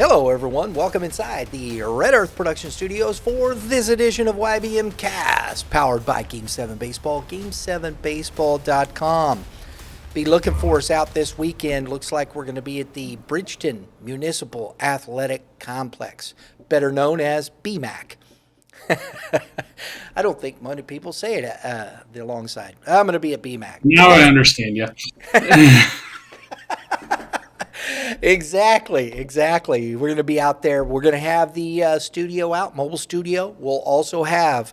Hello, everyone. Welcome inside the Red Earth Production Studios for this edition of YBMcast, powered by Game 7 Baseball, game7baseball.com. Be looking for us out this weekend. Looks like we're going to be at the Bridgeton Municipal Athletic Complex, better known as BMAC. I don't think many people say it the alongside. I'm going to be at BMAC. Now I understand you. Exactly. We're going to be out there. We're going to have the studio out, mobile studio. We'll also have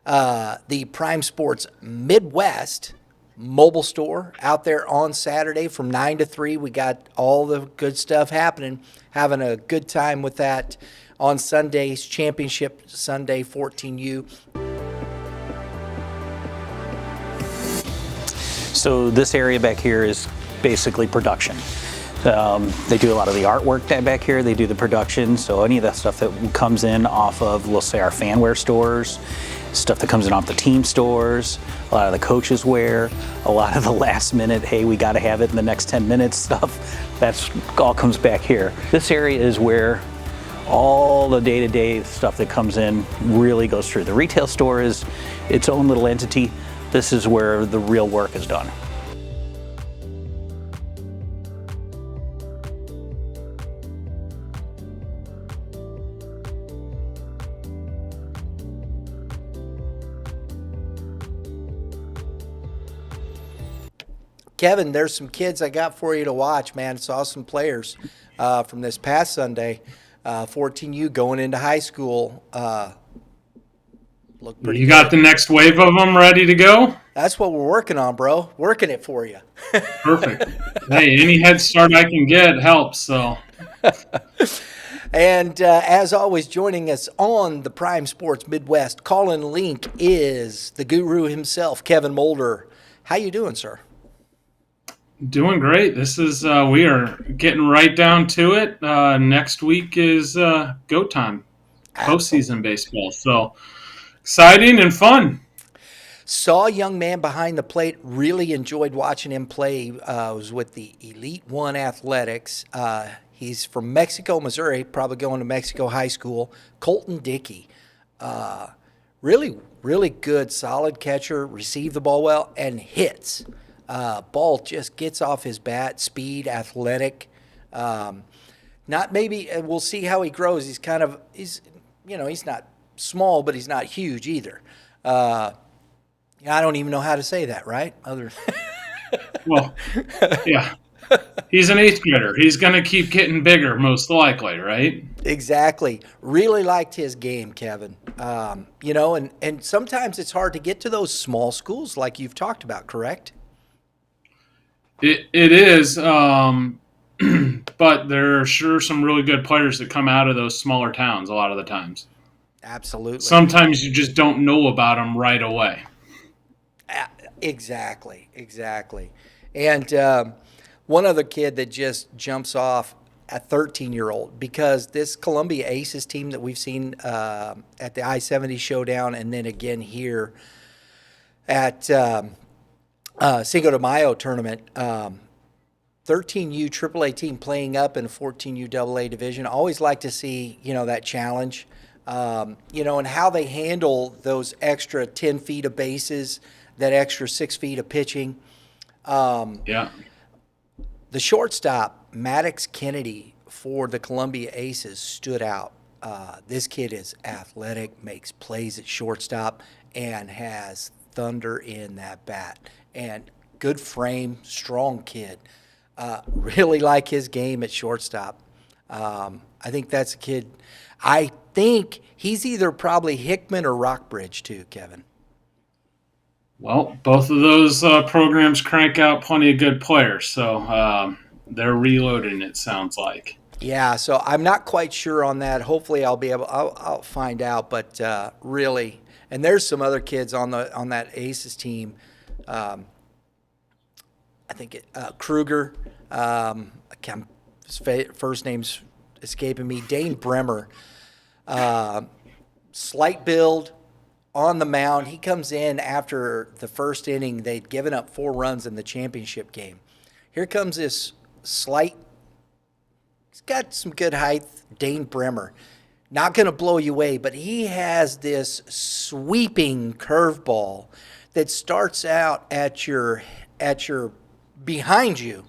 the Prime Sports Midwest mobile store out there on Saturday from 9 to 3. We got all the good stuff happening, having a good time with that on Sundays, Championship Sunday 14U. So this area back here is basically production. They do a lot of the artwork back here. They do the production. So any of that stuff that comes in off of, let's say, our fanware stores, stuff that comes in off the team stores, a lot of the coaches wear, a lot of the last minute, hey, we got to have it in the next 10 minutes stuff. That's all comes back here. This area is where all the day-to-day stuff that comes in really goes through. The retail store is its own little entity. This is where the real work is done. Kevin, there's some kids I got for you to watch, man. Saw some players from this past Sunday. 14U going into high school. Look pretty You good. got the next wave of them ready to go? That's what we're working on, bro. Working it for you. Perfect. Hey, any head start I can get helps. So. And as always, joining us on the Prime Sports Midwest call-in link is the guru himself, Kevin Mulder. How you doing, sir? Doing great. This is we are getting right down to it. Next week is go time, postseason baseball. So exciting and fun. Saw a young man behind the plate. Really enjoyed watching him play. Was with the Elite One Athletics. He's from Mexico, Missouri. Probably going to Mexico High School. Colton Dickey. Really good, solid catcher. Received the ball well and hits. Ball just gets off his bat, speed, athletic. Not maybe we'll see how he grows. He's not small, but he's not huge either. I don't even know how to say that, right? Well, yeah. He's an 8th grader. He's going to keep getting bigger, most likely, right? Exactly. Really liked his game, Kevin. And sometimes it's hard to get to those small schools like you've talked about, correct? It is, but there are sure some really good players that come out of those smaller towns a lot of the times. Absolutely. Sometimes you just don't know about them right away. Exactly. And one other kid that just jumps off, a 13-year-old, because this Columbia Aces team that we've seen at the I-70 Showdown and then again here at Cinco de Mayo tournament, 13U AAA team playing up in a 14U AA division. Always like to see, that challenge, and how they handle those extra 10 feet of bases, that extra 6 feet of pitching. Yeah. The shortstop, Maddox Kennedy, for the Columbia Aces stood out. This kid is athletic, makes plays at shortstop, and has thunder in that bat. And good frame, strong kid. Really like his game at shortstop. I think that's a kid. I think he's either probably Hickman or Rockbridge too, Kevin. Well, both of those programs crank out plenty of good players, so they're reloading, it sounds like. Yeah, so I'm not quite sure on that. Hopefully I'll find out, but really, and there's some other kids on that Aces team. I think Kruger, his first name's escaping me, Dane Bremer, slight build on the mound. He comes in after the first inning. They'd given up 4 runs in the championship game. Here comes this slight He's got some good height. Dane Bremer. Not going to blow you away, but he has this sweeping curveball that starts out at your behind you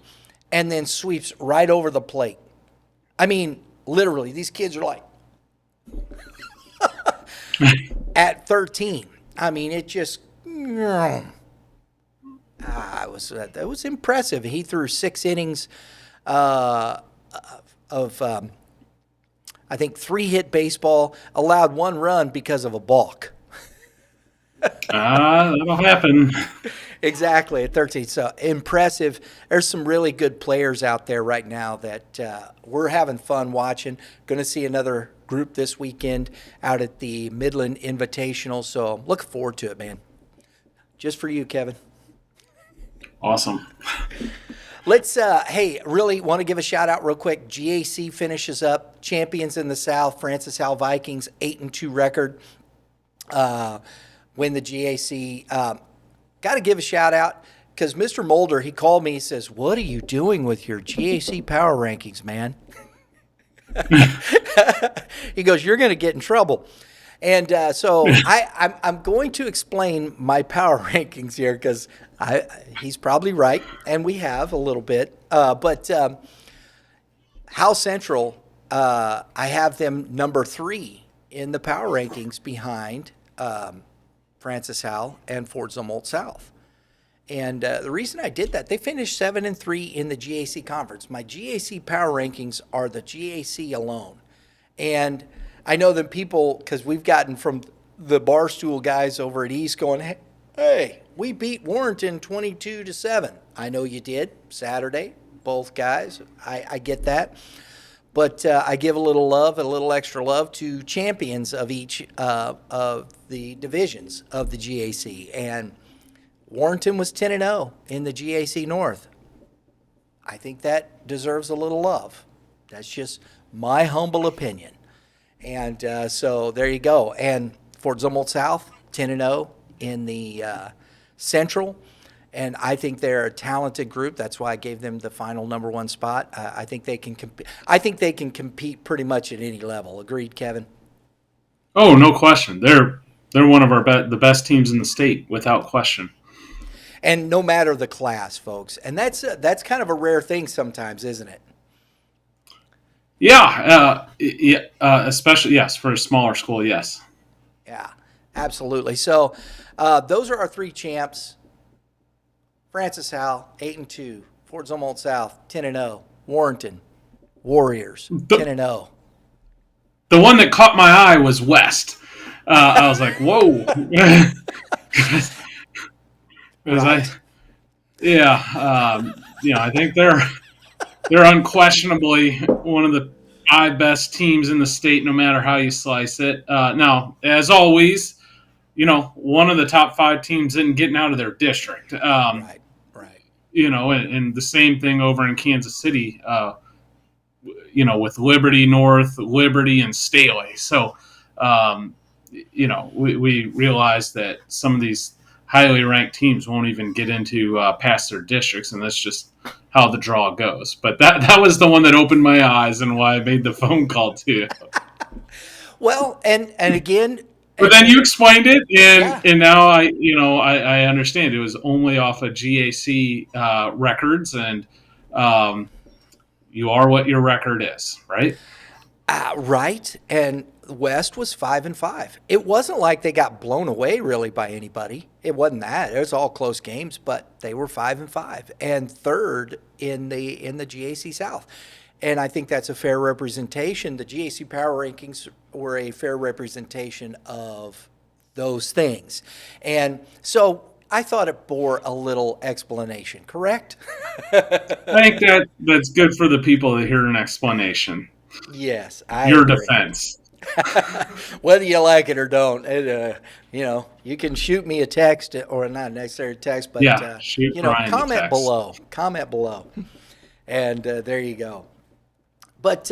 and then sweeps right over the plate. I mean, literally, these kids are like at 13. I mean, it just it was impressive. He threw 6 innings of I think 3 hit baseball, allowed 1 run because of a balk. That'll happen. Exactly, at 13. So impressive. There's some really good players out there right now that we're having fun watching. Going to see another group this weekend out at the Midland Invitational. So looking forward to it, man. Just for you, Kevin. Awesome. Let's, really want to give a shout out real quick. GAC finishes up champions in the South. Francis Howell Vikings, 8-2 record. Win the GAC. Got to give a shout out because Mr. Mulder, he called me. He says, "What are you doing with your GAC power rankings, man?" He goes, "You're going to get in trouble." And so I'm going to explain my power rankings here because he's probably right, and we have a little bit. But Howell Central, I have them number 3 in the power rankings behind Francis Howell and Fort Zumwalt South. And the reason I did that, they finished 7-3 in the GAC conference. My GAC power rankings are the GAC alone. And I know that people, because we've gotten from the Barstool guys over at East going, hey, we beat Warrenton 22-7. I know you did Saturday, both guys. I get that. But I give a little love, a little extra love to champions of each of the divisions of the GAC. And Warrenton was 10-0 in the GAC North. I think that deserves a little love. That's just my humble opinion. And so there you go. And Fort Zumwalt South, 10-0 in the Central. And I think they're a talented group. That's why I gave them the final number 1 spot. I think they can compete. I think they can compete pretty much at any level. Agreed, Kevin? Oh, no question. They're one of the best teams in the state, without question. And no matter the class, folks. And that's kind of a rare thing sometimes, isn't it? Yeah, especially, yes, for a smaller school, yes. Yeah, absolutely. So those are our 3 champs. Francis Howell, 8-2. Fort Zumwalt South, 10-0. Warrenton Warriors, 10-0. The one that caught my eye was West. I was like, whoa. Right. I think they're unquestionably one of the 5 best teams in the state, no matter how you slice it. Now, as always, one of the top 5 teams isn't getting out of their district. Right. And the same thing over in Kansas City, with Liberty North, Liberty, and Staley. So, we realize that some of these highly ranked teams won't even get into past their districts, and that's just how the draw goes. But that was the one that opened my eyes and why I made the phone call to you. Well, and again, but then you explained it, and now I understand it was only off of GAC records, and you are what your record is, right? Right, and West was 5-5. It wasn't like they got blown away really by anybody. It wasn't that. It was all close games, but they were 5-5 and 3rd in the GAC South. And I think that's a fair representation. The GAC Power Rankings were a fair representation of those things. And so I thought it bore a little explanation, correct? I think that's good for the people to hear an explanation. Yes, I Your agree. defense. Whether you like it or don't, you can shoot me a text, or not necessarily a text, but shoot Brian a comment text. below. Comment below. And there you go. But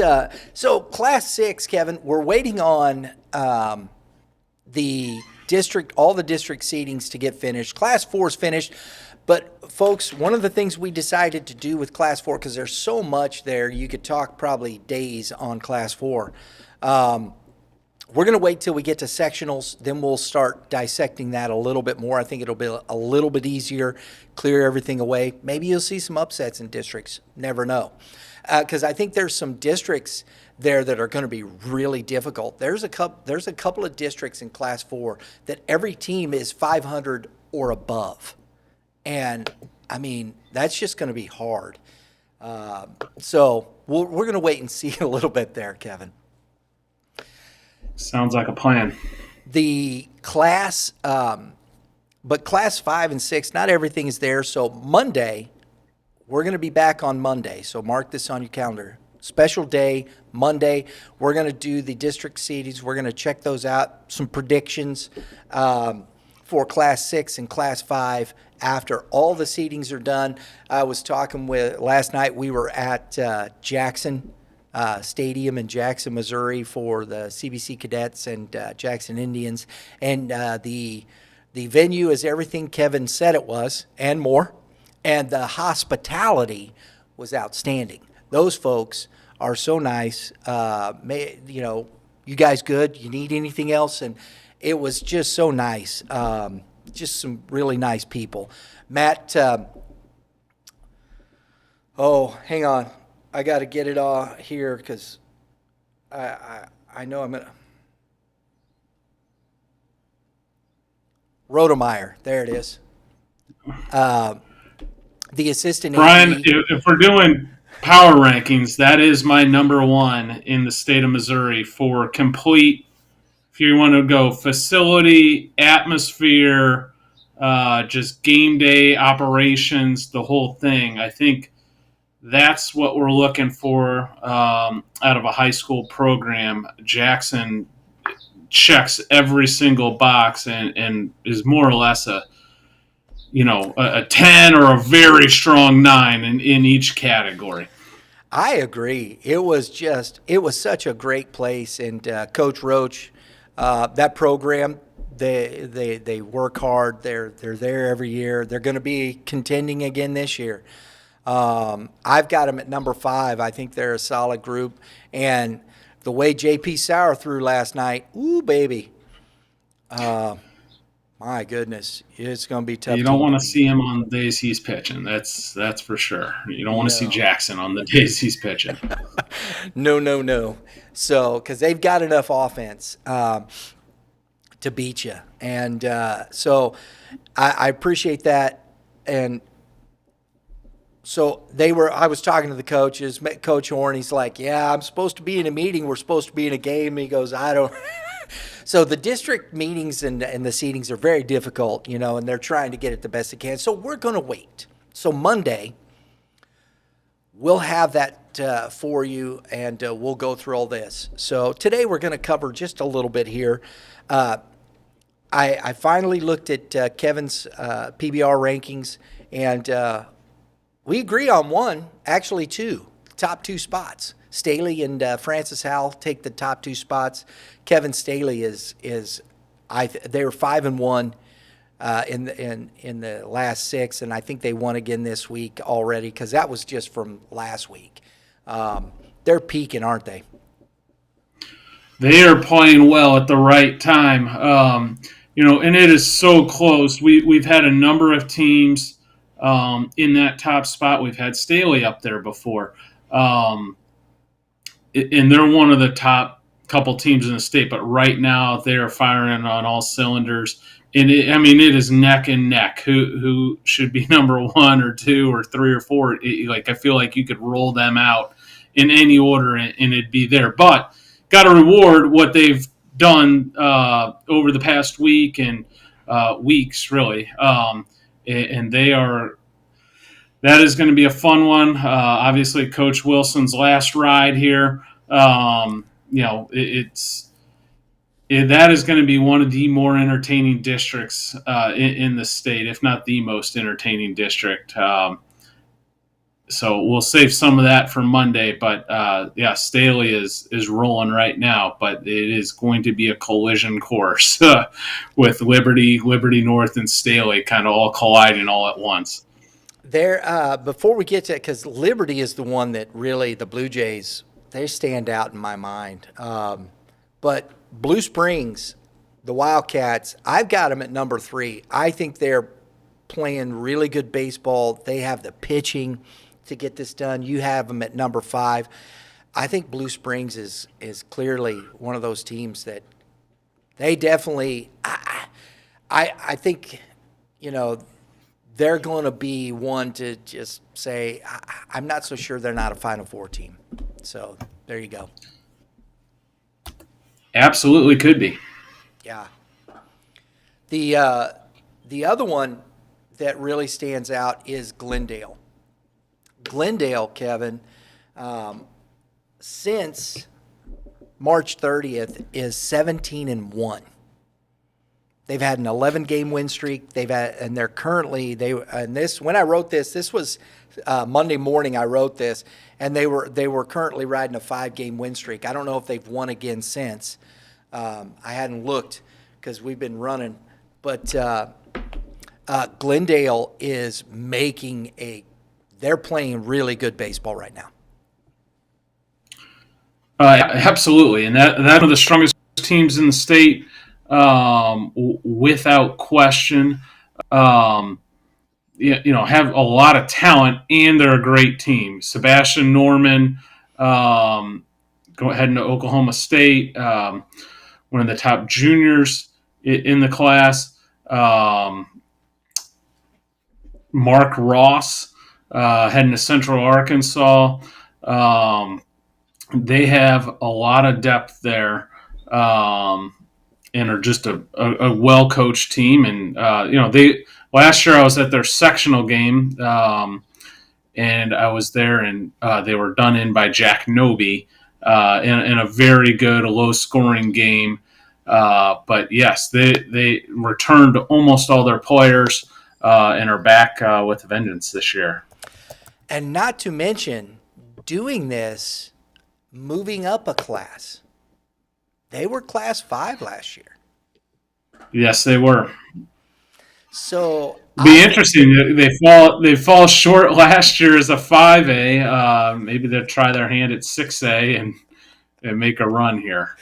so Class 6, Kevin, we're waiting on the district, all the district seedings to get finished. Class 4 is finished. But folks, one of the things we decided to do with Class 4, because there's so much there, you could talk probably days on Class 4. We're going to wait till we get to sectionals, then we'll start dissecting that a little bit more. I think it'll be a little bit easier, clear everything away. Maybe you'll see some upsets in districts. Never know. Because I think there's some districts there that are going to be really difficult. There's a couple of districts in Class 4 that every team is 500 or above. And, I mean, that's just going to be hard. So we're going to wait and see a little bit there, Kevin. Sounds like a plan. The class, but Class 5 and 6, not everything is there. So Monday, we're going to be back on Monday. So mark this on your calendar. Special day, Monday. We're going to do the district seedings. We're going to check those out. Some predictions for Class 6 and Class 5 after all the seedings are done. I was talking with, last night we were at Jackson Stadium in Jackson, Missouri for the CBC Cadets and Jackson Indians. And the venue is everything Kevin said it was and more. And the hospitality was outstanding. Those folks are so nice. You guys good? You need anything else? And it was just so nice. Just some really nice people. Matt, hang on. I got to get it all here because I know I'm going to. Rodemeyer, there it is. The assistant Brian, AD. if we're doing power rankings, that is my number one in the state of Missouri for complete. If you want to go facility, atmosphere, just game day operations, the whole thing, I think that's what we're looking for out of a high school program. Jackson checks every single box and is more or less a 10 or a very strong 9 in each category. I agree. It was such a great place. And Coach Roach, that program, they work hard. They're there every year. They're going to be contending again this year. I've got them at number 5. I think they're a solid group. And the way J.P. Sauer threw last night, ooh, baby. My goodness, it's going to be tough. You don't want to see him on the days he's pitching. That's for sure. You don't want to see Jackson on the days he's pitching. No. So, because they've got enough offense to beat you. And so I appreciate that. And so I was talking to the coaches, met Coach Horn. He's like, yeah, I'm supposed to be in a meeting. We're supposed to be in a game. He goes, I don't. So the district meetings and the seatings are very difficult, and they're trying to get it the best they can. So we're going to wait. So Monday, we'll have that for you, and we'll go through all this. So today we're going to cover just a little bit here. I finally looked at Kevin's PBR rankings, and we agree on one, actually two, top 2 spots. Staley and Francis Howell take the top 2 spots. Kevin Staley they were 5-1 in the last 6, and I think they won again this week already because that was just from last week. They're peaking, aren't they? They are playing well at the right time. And it is so close. We've had a number of teams in that top spot. We've had Staley up there before. And they're one of the top couple teams in the state, but right now they are firing on all cylinders. And it is neck and neck. Who should be number 1 or 2 or 3 or 4? I feel like you could roll them out in any order and it'd be there. But got to reward what they've done over the past week and weeks, really. And they are. That is going to be a fun one. Obviously, Coach Wilson's last ride here. That is going to be one of the more entertaining districts in the state, if not the most entertaining district. So we'll save some of that for Monday. But Staley is rolling right now. But it is going to be a collision course with Liberty North, and Staley kind of all colliding all at once. There, before we get to, because Liberty is the one that really, the Blue Jays, they stand out in my mind. But Blue Springs, the Wildcats, I've got them at number 3. I think they're playing really good baseball. They have the pitching to get this done. You have them at number 5. I think Blue Springs is clearly one of those teams that they definitely. I think, they're going to be one to just say, I'm not so sure they're not a Final Four team. So there you go. Absolutely could be. Yeah. The other one that really stands out is Glendale. Glendale, Kevin, since March 30th is 17-1. They've had an 11-game win streak. And they're currently when I wrote this was Monday morning. I wrote this, and they were currently riding a 5-game win streak. I don't know if they've won again since. I hadn't looked because we've been running, but Glendale is they're playing really good baseball right now. Absolutely, and that one of the strongest teams in the state. Without question, have a lot of talent, and they're a great team. Sebastian Norman, heading to Oklahoma State, one of the top juniors in the class. Mark Ross, heading to Central Arkansas. They have a lot of depth there. And are just a well-coached team. And, last year I was at their sectional game, and I was there, and they were done in by Jack Noby in a very good, low-scoring game. But, yes, they returned almost all their players and are back with a vengeance this year. And not to mention, doing this, moving up a class. They were Class 5 last year. Yes, they were. So be interesting. They fall short last year as a 5A. Maybe they'll try their hand at 6A and make a run here.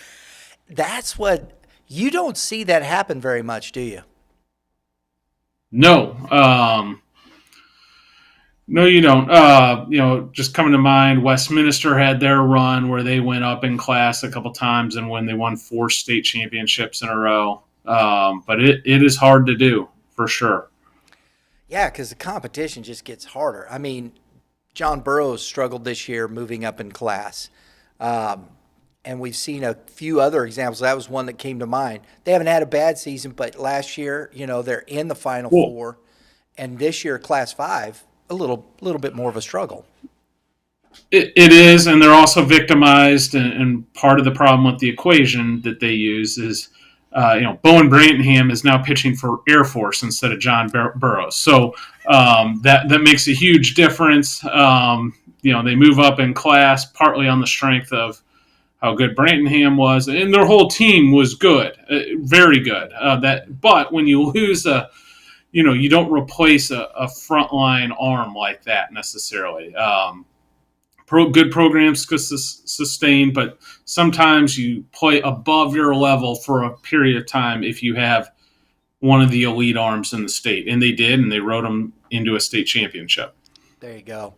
That's what you don't see that happen very much, do you? No. No, you don't. Just coming to mind, Westminster had their run where they went up in class a couple times, and when they won 4 state championships in a row. But it is hard to do, for sure. Yeah, because the competition just gets harder. I mean, John Burroughs struggled this year moving up in class. And we've seen a few other examples. That was one that came to mind. They haven't had a bad season, but last year, they're in the Final Four. And this year, Class 5, a little bit more of a struggle. It is, and they're also victimized. And part of the problem with the equation that they use is, Bowen Brantingham is now pitching for Air Force instead of John Burroughs. So that makes a huge difference. They move up in class partly on the strength of how good Brantingham was, and their whole team was good, very good. But when you lose you don't replace a frontline arm like that necessarily. Good programs could sustain, but sometimes you play above your level for a period of time if you have one of the elite arms in the state. And they did, and they rode them into a state championship. There you go.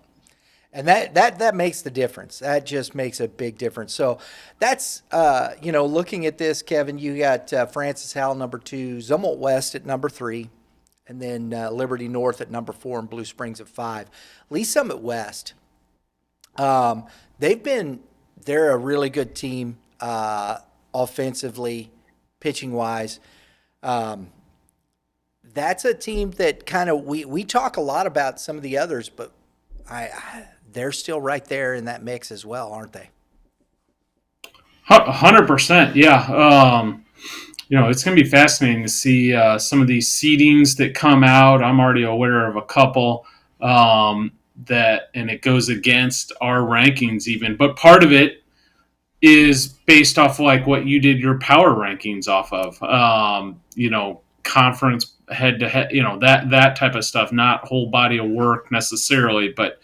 And that makes the difference. That just makes a big difference. So that's, looking at this, Kevin, you got Francis Howell, number 2, Zumwalt West at number 3, and then Liberty North at number 4 and Blue Springs at 5. Lee Summit West. They're a really good team, offensively, pitching wise. That's a team that kind of, we talk a lot about some of the others, but they're still right there in that mix as well, aren't they? 100%. Yeah. It's going to be fascinating to see some of these seedings that come out. I'm already aware of a couple. and it goes against our rankings even. But part of it is based off like what you did your power rankings off of, conference head to head, that type of stuff, not whole body of work necessarily, but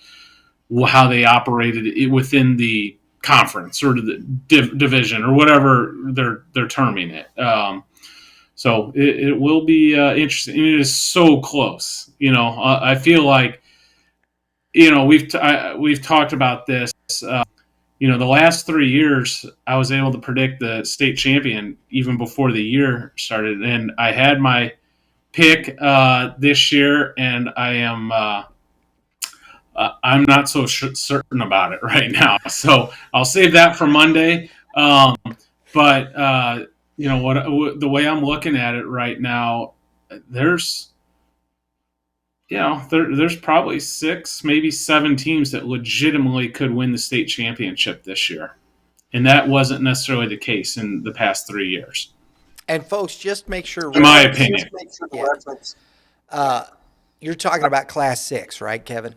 how they operated it within the conference or the division or whatever they're terming it. So it will be interesting. It is so close. I feel like we've talked about this. The last 3 years, I was able to predict the state champion even before the year started, and I had my pick this year, and I'm not so certain about it right now. So I'll save that for Monday. But the way I'm looking at it right now, there's probably 6, maybe 7 teams that legitimately could win the state championship this year. And that wasn't necessarily the case in the past 3 years. And folks, just make sure. In my opinion. You're talking about Class 6, right, Kevin?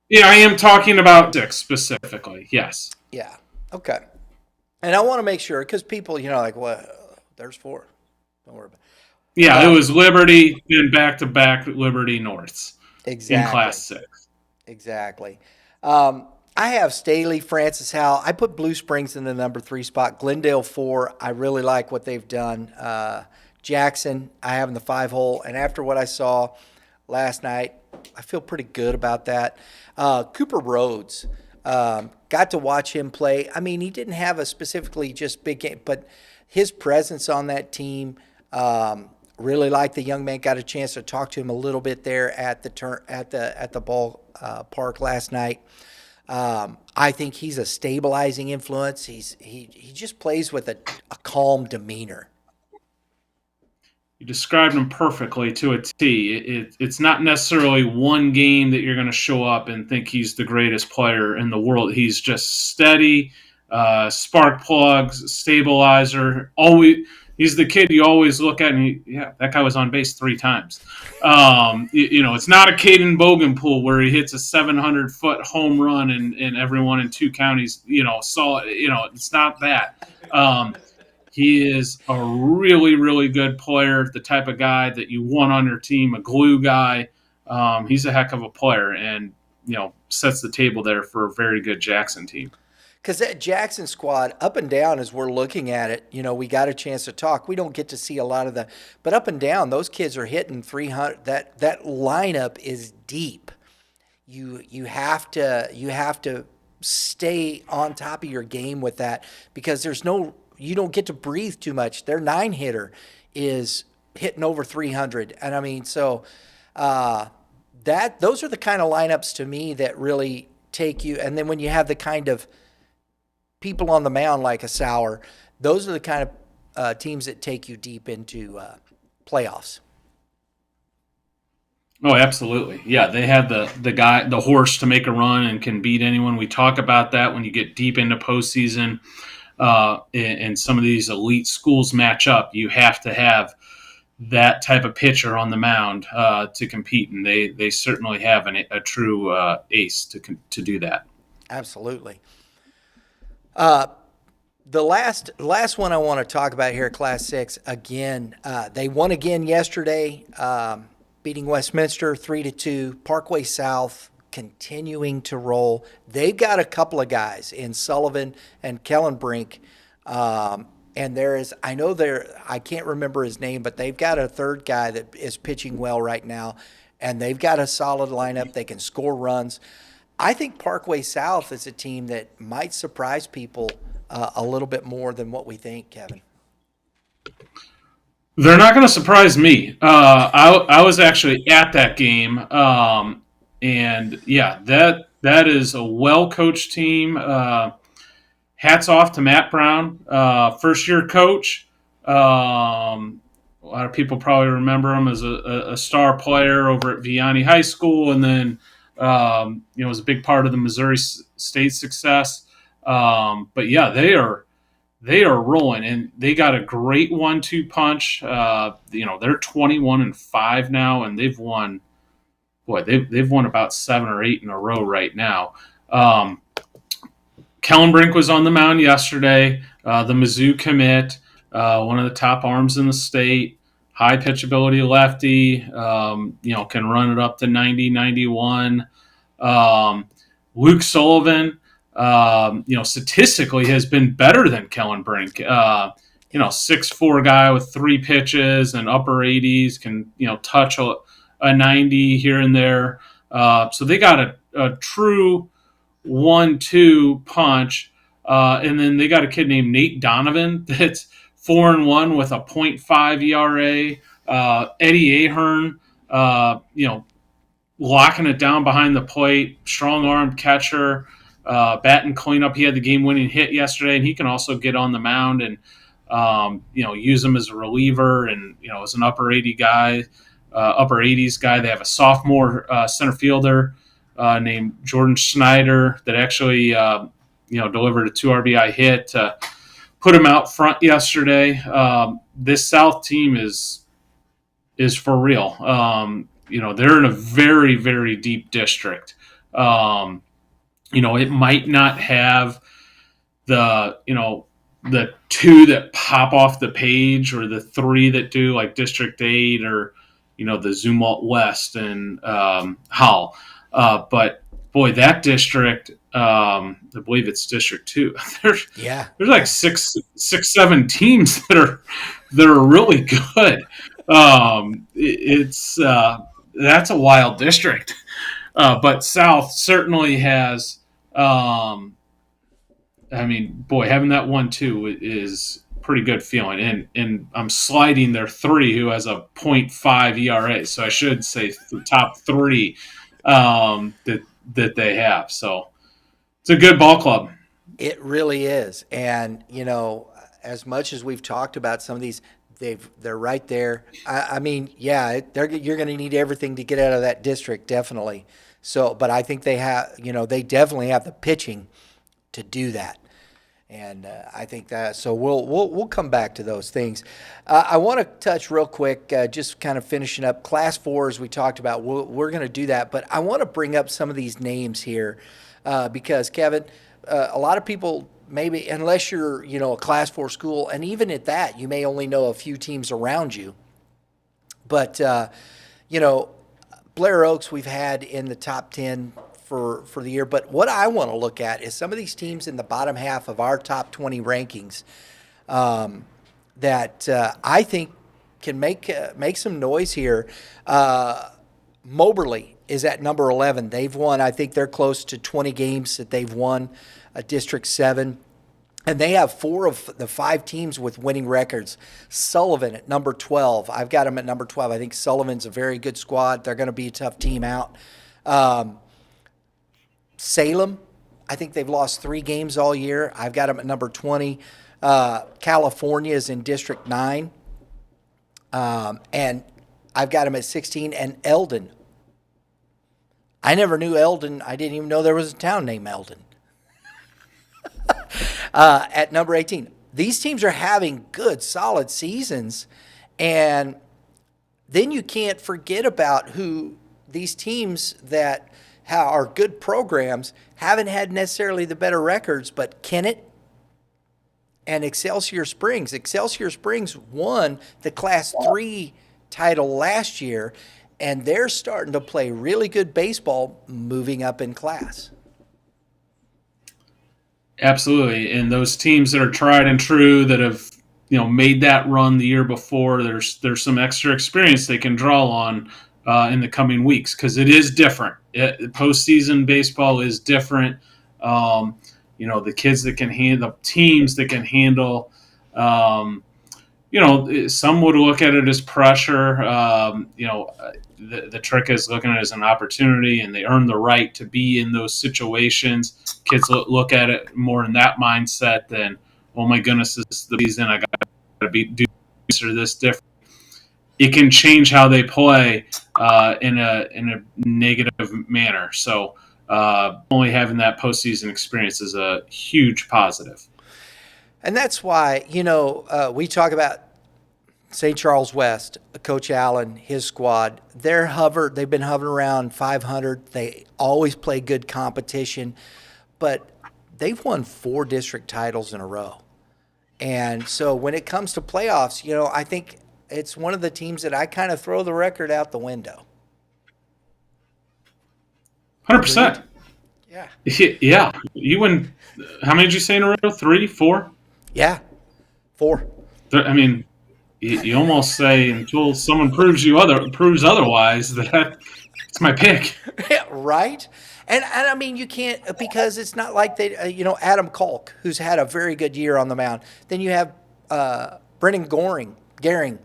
Yeah, I am talking about 6 specifically, yes. Yeah, okay. And I want to make sure, because people, like, well, there's 4. Don't worry about it. Yeah, it was Liberty, then back-to-back Liberty Norths exactly. in Class 6. Exactly. I have Staley, Francis Howell. I put Blue Springs in the number 3 spot. Glendale 4. I really like what they've done. Jackson, I have in the 5 hole. And after what I saw last night, I feel pretty good about that. Cooper Rhodes, got to watch him play. I mean, he didn't have a specifically just big game, but his presence on that team, really like the young man. Got a chance to talk to him a little bit there at the ball park last night. I think he's a stabilizing influence. He just plays with a calm demeanor. You described him perfectly to a T. It's not necessarily one game that you're going to show up and think he's the greatest player in the world. He's just steady, spark plugs, stabilizer. He's the kid you always look at and that guy was on base 3 times. It's not a Caden Bogenpool where he hits a 700-foot home run and everyone in 2 counties, saw it. It's not that. He is a really, really good player, the type of guy that you want on your team, a glue guy. He's a heck of a player and, sets the table there for a very good Jackson team. Because that Jackson squad, up and down, as we're looking at it, we got a chance to talk. We don't get to see a lot of but up and down, those kids are hitting 300. That lineup is deep. You have to stay on top of your game with that because you don't get to breathe too much. Their 9-hitter is hitting over 300, and I mean, so those are the kind of lineups to me that really take you. And then when you have the kind of people on the mound like a Sauer, those are the kind of teams that take you deep into playoffs. Oh, absolutely. Yeah, they have the horse to make a run and can beat anyone. We talk about that when you get deep into postseason and some of these elite schools match up. You have to have that type of pitcher on the mound to compete, and they certainly have a true ace to do that. Absolutely. The last one I want to talk about here, Class 6, again, they won again yesterday, beating Westminster 3-2. Parkway South continuing to roll. They've got a couple of guys in Sullivan and Kellenbrink, and I can't remember his name, but they've got a third guy that is pitching well right now, and they've got a solid lineup. They can score runs. I think Parkway South is a team that might surprise people a little bit more than what we think, Kevin. They're not going to surprise me. I was actually at that game, and yeah, that is a well-coached team. Hats off to Matt Brown, first-year coach. A lot of people probably remember him as a star player over at Vianney High School, and then was a big part of the Missouri State success. But yeah, they are rolling, and they got a great 1-2 punch. They're 21-5 now, and they've won boy, they've won about 7 or 8 in a row right now. Kellenbrink was on the mound yesterday. The Mizzou commit, one of the top arms in the state, high pitchability lefty, can run it up to 90, 91. Luke Sullivan, statistically has been better than Kellenbrink. 6'4" guy with 3 pitches and upper 80s, can, touch a 90 here and there. So they got a true 1-2 punch. And then they got a kid named Nate Donovan that's 4-1 with a .5 ERA. Eddie Ahern, locking it down behind the plate, strong arm catcher, batting cleanup. He had the game winning hit yesterday, and he can also get on the mound and use him as a reliever and as an upper 80 guy, upper 80s guy. They have a sophomore center fielder named Jordan Schneider that actually delivered a 2 RBI hit to put him out front yesterday. This South team is for real. They're in a very, very deep district. It might not have the 2 that pop off the page or the 3 that do like District 8 or, the Zumwalt West and Hull. But boy, that district, I believe it's District 2. There's like six, 7 teams that are really good. That's a wild district. But South certainly has. Having that 1-2 is pretty good feeling. And I'm sliding their 3, who has a .5 ERA. So I should say top 3 that they have. So it's a good ball club. It really is. And, as much as we've talked about some of these, they're right there. You're going to need everything to get out of that district, definitely. So, but I think they have, they definitely have the pitching to do that. And I think that, so we'll come back to those things. I want to touch real quick, just kind of finishing up Class 4 as we talked about. We're going to do that, but I want to bring up some of these names here because, Kevin, a lot of people, maybe unless you're, a Class 4 school, and even at that, you may only know a few teams around you. But, Blair Oaks we've had in the top 10 for the year. But what I want to look at is some of these teams in the bottom half of our top 20 rankings that I think can make some noise here. Moberly is at number 11. They've won, I think they're close to 20 games that they've won, District 7. And they have 4 of the 5 teams with winning records. Sullivan at number 12. I've got them at number 12. I think Sullivan's a very good squad. They're going to be a tough team out. Salem, I think they've lost 3 games all year. I've got them at number 20. California is in District 9. And I've got them at 16. And Eldon. I never knew Eldon. I didn't even know there was a town named Eldon. At number 18. These teams are having good, solid seasons. And then you can't forget about who these teams that are good programs haven't had necessarily the better records, but Kennett and Excelsior Springs. Excelsior Springs won the Class 3 title last year, and they're starting to play really good baseball moving up in class. Absolutely. And those teams that are tried and true that have, made that run the year before, there's some extra experience they can draw on in the coming weeks because it is different. Postseason baseball is different. The kids that can handle, teams that can handle, some would look at it as pressure. The trick is looking at it as an opportunity, and they earn the right to be in those situations. Kids look at it more in that mindset than, oh my goodness, this is the season. I got to do this or this different. It can change how they play in a negative manner. So only having that postseason experience is a huge positive. And that's why, we talk about St. Charles West, Coach Allen, his squad, they've been hovering around 500. They always play good competition, but they've won 4 district titles in a row. And so when it comes to playoffs, I think it's one of the teams that I kind of throw the record out the window. 100%. Yeah. Yeah. You win. How many did you say in a row? 3, 4? Yeah. 4. I mean, you almost say until someone proves otherwise that it's my pick. Yeah, right? And I mean, you can't, because it's not like they, Adam Kalk, who's had a very good year on the mound. Then you have Brennan Garing.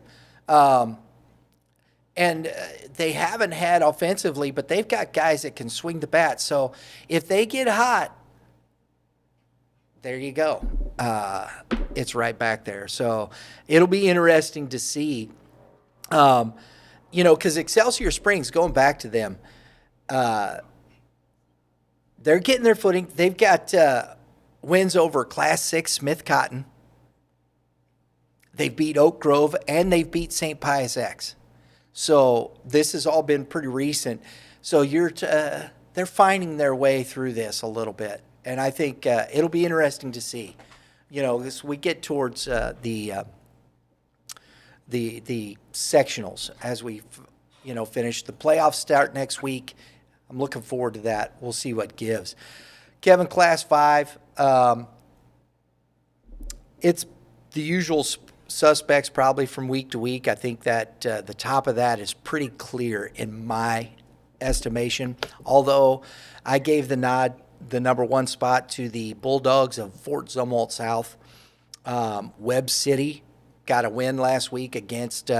And they haven't had offensively, but they've got guys that can swing the bat. So if they get hot, there you go. It's right back there. So it'll be interesting to see. Because Excelsior Springs, going back to them, they're getting their footing. They've got wins over Class 6 Smith Cotton. They've beat Oak Grove, and they've beat St. Pius X. So this has all been pretty recent. So they're finding their way through this a little bit, and I think it'll be interesting to see. As we get towards the sectionals, as we finish. The playoffs start next week. I'm looking forward to that. We'll see what gives. Kevin, Class 5. It's the usual suspects probably from week to week. I think that the top of that is pretty clear in my estimation, although I gave the nod, the number 1 spot, to the Bulldogs of Fort Zumwalt South. Webb City got a win last week against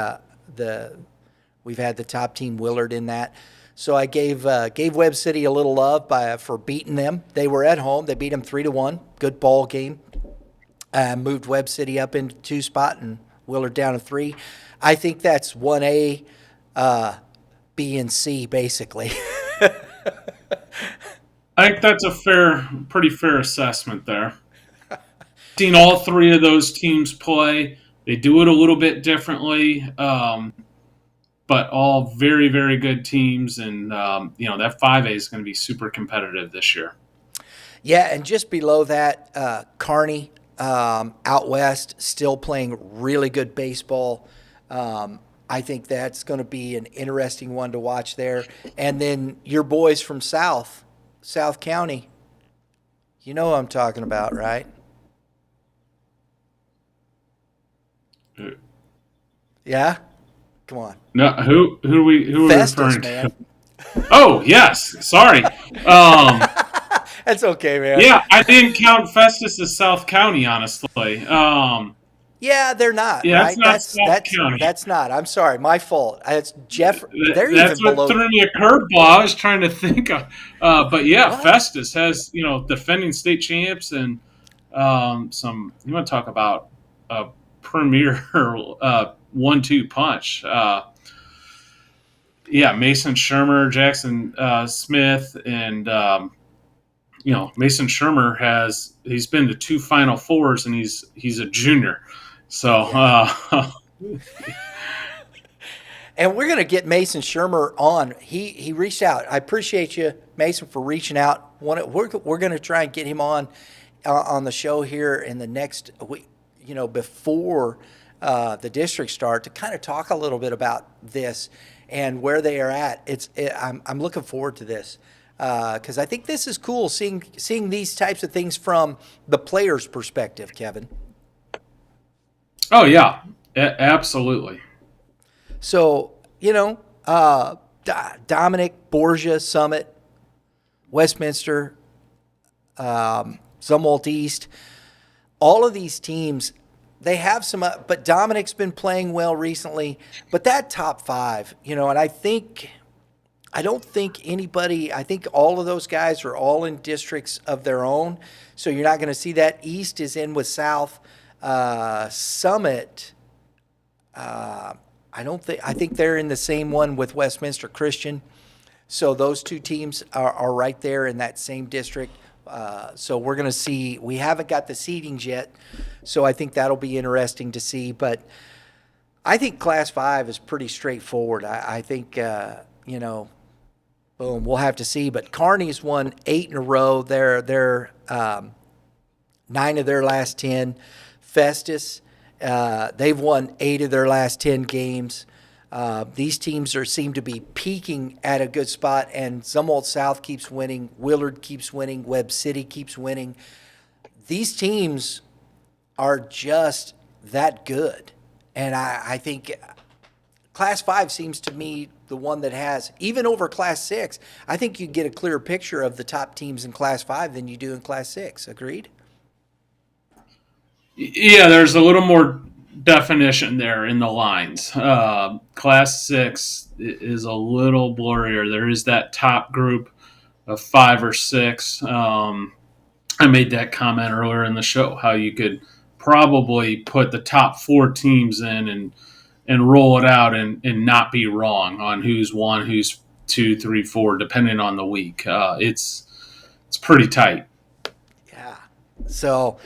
we've had the top team Willard in that. So I gave Webb City a little love for beating them. They were at home. They beat them 3-1. Good ball game. Moved Webb City up into 2 spot and Willard down to 3. I think that's 1A, B, and C, basically. I think that's a pretty fair assessment there. Seen all 3 of those teams play. They do it a little bit differently, but all very, very good teams. And, that 5A is going to be super competitive this year. Yeah, and just below that, Kearney, out west, still playing really good baseball. I think that's going to be an interesting one to watch there. And then your boys from South County, you know what I'm talking about, right? Yeah? Come on. No, who are we Festus, referring man. to? Oh, yes. Sorry. That's okay, man. Yeah, I didn't count Festus as South County, honestly. Yeah, they're not. Yeah, right? that's not South County. That's not. I'm sorry, my fault. It's Jeff. They're That's even what below. threw me a curveball. I was trying to think of, but yeah, What? Festus has defending state champs and some. You want to talk about a premier 1-2 punch? Yeah, Mason Shermer, Jackson Smith, and Mason Shermer he's been to 2 Final Fours, and he's a junior. So, And we're going to get Mason Shermer on. He reached out. I appreciate you, Mason, for reaching out. We're going to try and get him on the show here in the next week, before the district start, to kind of talk a little bit about this and where they are at. I'm looking forward to this. Because I think this is cool, seeing these types of things from the player's perspective, Kevin. oh yeah, absolutely. So, Dominic, Borgia, Summit, Westminster, Zumwalt East, all of these teams, they have some, but Dominic's been playing well recently. But that top 5, and I don't think anybody, I think all of those guys are all in districts of their own. So you're not going to see that. East is in with South. Summit, I think they're in the same one with Westminster Christian. So those 2 teams are right there in that same district. So we're going to see, we haven't got the seedings yet. So I think that'll be interesting to see. But I think Class 5 is pretty straightforward. I think, boom, we'll have to see. But Kearney's won 8 in a row. They're 9 of their last 10. Festus, they've won 8 of their last 10 games. These teams seem to be peaking at a good spot, and Zumwalt South keeps winning. Willard keeps winning. Webb City keeps winning. These teams are just that good. And I think Class 5 seems to me the one that has, even over Class 6, I think you get a clearer picture of the top teams in Class 5 than you do in Class 6. Agreed? Yeah, there's a little more definition there in the lines. Class 6 is a little blurrier. There is that top group of 5 or 6. I made that comment earlier in the show, how you could probably put the top 4 teams in and roll it out and not be wrong on who's 1, who's 2, 3, 4, depending on the week. It's pretty tight. Yeah. So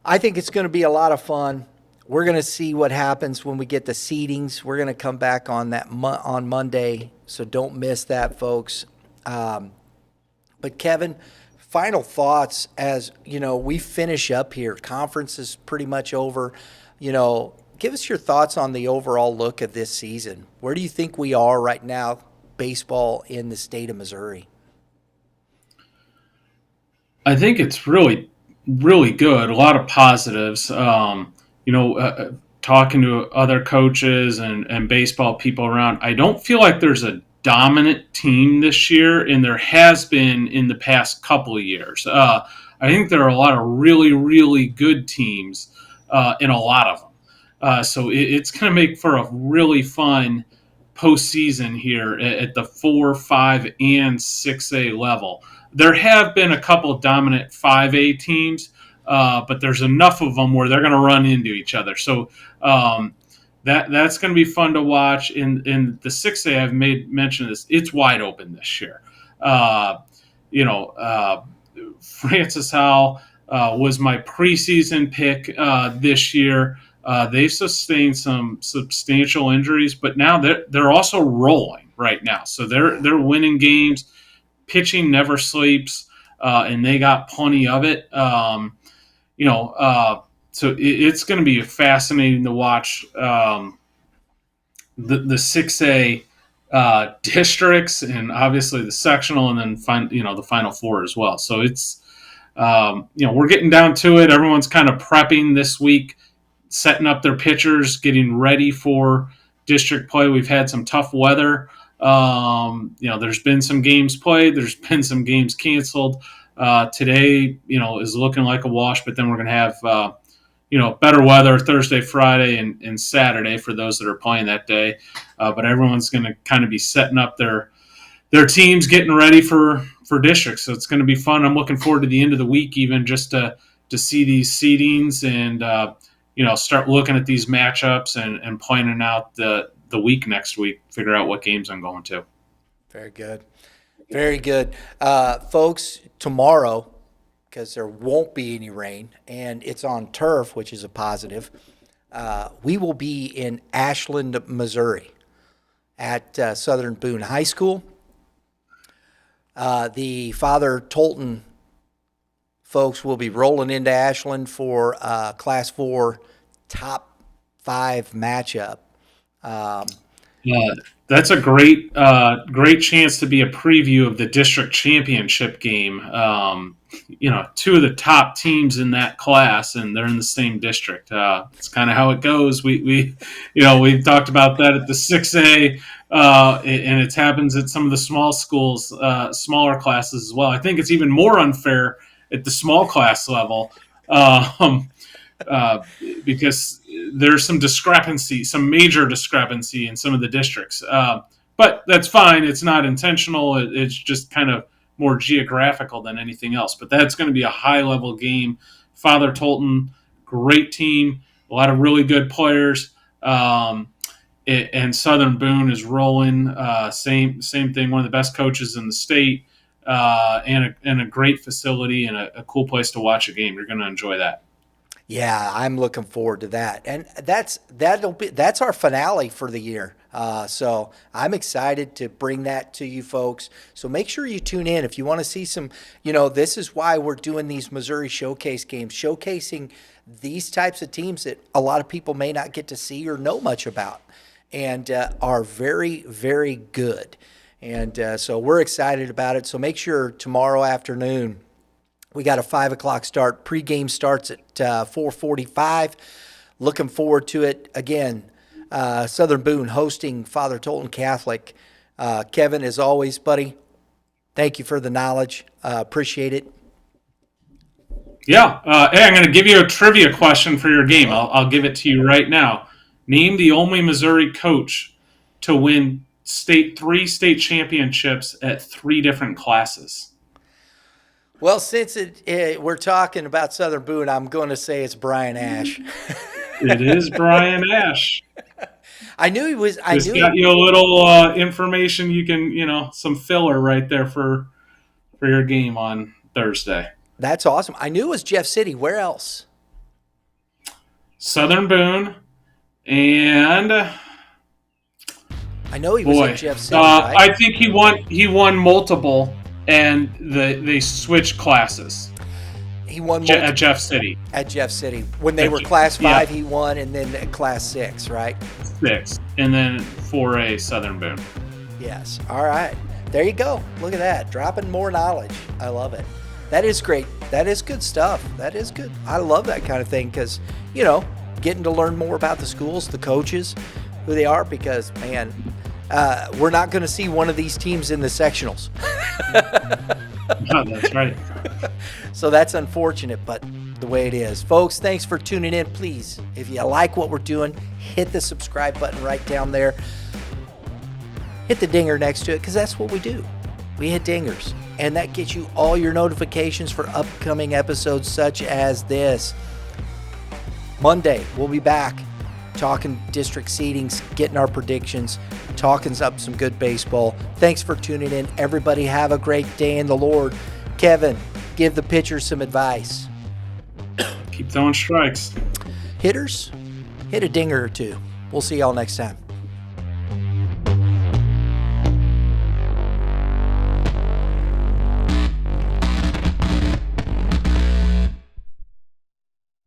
I think it's going to be a lot of fun. We're going to see what happens when we get the seedings. We're going to come back on that on Monday, so don't miss that, folks. But Kevin, final thoughts as we finish up here. Conference is pretty much over. Give us your thoughts on the overall look of this season. Where do you think we are right now, baseball in the state of Missouri? I think it's really, really good. A lot of positives. Talking to other coaches and baseball people around, I don't feel like there's a dominant team this year, and there has been in the past couple of years. I think there are a lot of really, really good teams in a lot of them. So it's going to make for a really fun postseason here at the 4, 5, and 6A level. There have been a couple of dominant 5A teams, but there's enough of them where they're going to run into each other. So that's going to be fun to watch. In the 6A, I've made mention of this. It's wide open this year. Francis Howell was my preseason pick this year. They've sustained some substantial injuries, but now they're also rolling right now. So they're winning games. Pitching never sleeps, and they got plenty of it. So it's going to be fascinating to watch the 6A districts, and obviously the sectional, and then the Final Four as well. So it's we're getting down to it. Everyone's kind of prepping this week, setting up their pitchers, getting ready for district play. We've had some tough weather. There's been some games played. There's been some games canceled. Today, is looking like a wash, but then we're going to have, better weather Thursday, Friday, and Saturday for those that are playing that day. But everyone's going to kind of be setting up their teams, getting ready for districts. So it's going to be fun. I'm looking forward to the end of the week, even just to see these seedings and, start looking at these matchups and planning out the week next week, figure out what games I'm going to. Very good. Very good. Folks, tomorrow, because there won't be any rain, and it's on turf, which is a positive, we will be in Ashland, Missouri at Southern Boone High School. The Father Tolton folks will be rolling into Ashland for Class 4 top 5 matchup. That's a great chance to be a preview of the district championship game. Two of the top teams in that class, and they're in the same district. It's kind of how it goes. We talked about that at the 6A, and it happens at some of the small schools, smaller classes as well. I think it's even more unfair at the small class level. Because there's some major discrepancy in some of the districts. But that's fine. It's not intentional. It's just kind of more geographical than anything else. But that's going to be a high-level game. Father Tolton, great team, a lot of really good players. And Southern Boone is rolling. Same thing, one of the best coaches in the state, and a great facility and a cool place to watch a game. You're going to enjoy that. Yeah, I'm looking forward to that, and that's our finale for the year. So I'm excited to bring that to you folks. So make sure you tune in if you want to see some. This is why we're doing these Missouri Showcase games, showcasing these types of teams that a lot of people may not get to see or know much about, and are very, very good. And so we're excited about it. So make sure tomorrow afternoon. We got a 5 o'clock start. Pre-game starts at 4:45. Looking forward to it. Again, Southern Boone hosting Father Tolton Catholic. Kevin, as always, buddy, thank you for the knowledge. Appreciate it. Yeah. Hey, I'm going to give you a trivia question for your game. I'll give it to you right now. Name the only Missouri coach to win three state championships at 3 different classes. Well, since we're talking about Southern Boone, I'm going to say it's Brian Ash. It is Brian Ash. I knew he was. Just got you a little information. You can, some filler right there for your game on Thursday. That's awesome. I knew it was Jeff City. Where else? Southern Boone, and I know he was at Jeff City. Right? I think he won multiple. And they switched classes. He won at Jeff City. At Jeff City. When they were Class 5, he won, and then at Class 6, right? 6. And then 4A Southern Boone. Yes. All right. There you go. Look at that. Dropping more knowledge. I love it. That is great. That is good stuff. That is good. I love that kind of thing because, getting to learn more about the schools, the coaches, who they are, because, man, we're not going to see one of these teams in the sectionals. No, that's right. So that's unfortunate, but the way it is. Folks, thanks for tuning in. Please, if you like what we're doing, hit the subscribe button right down there. Hit the dinger next to it because that's what we do. We hit dingers, and that gets you all your notifications for upcoming episodes such as this. Monday, we'll be back talking district seedings, getting our predictions, talking up some good baseball. Thanks for tuning in. Everybody have a great day in the Lord. Kevin, give the pitchers some advice. Keep throwing strikes. Hitters, hit a dinger or two. We'll see y'all next time.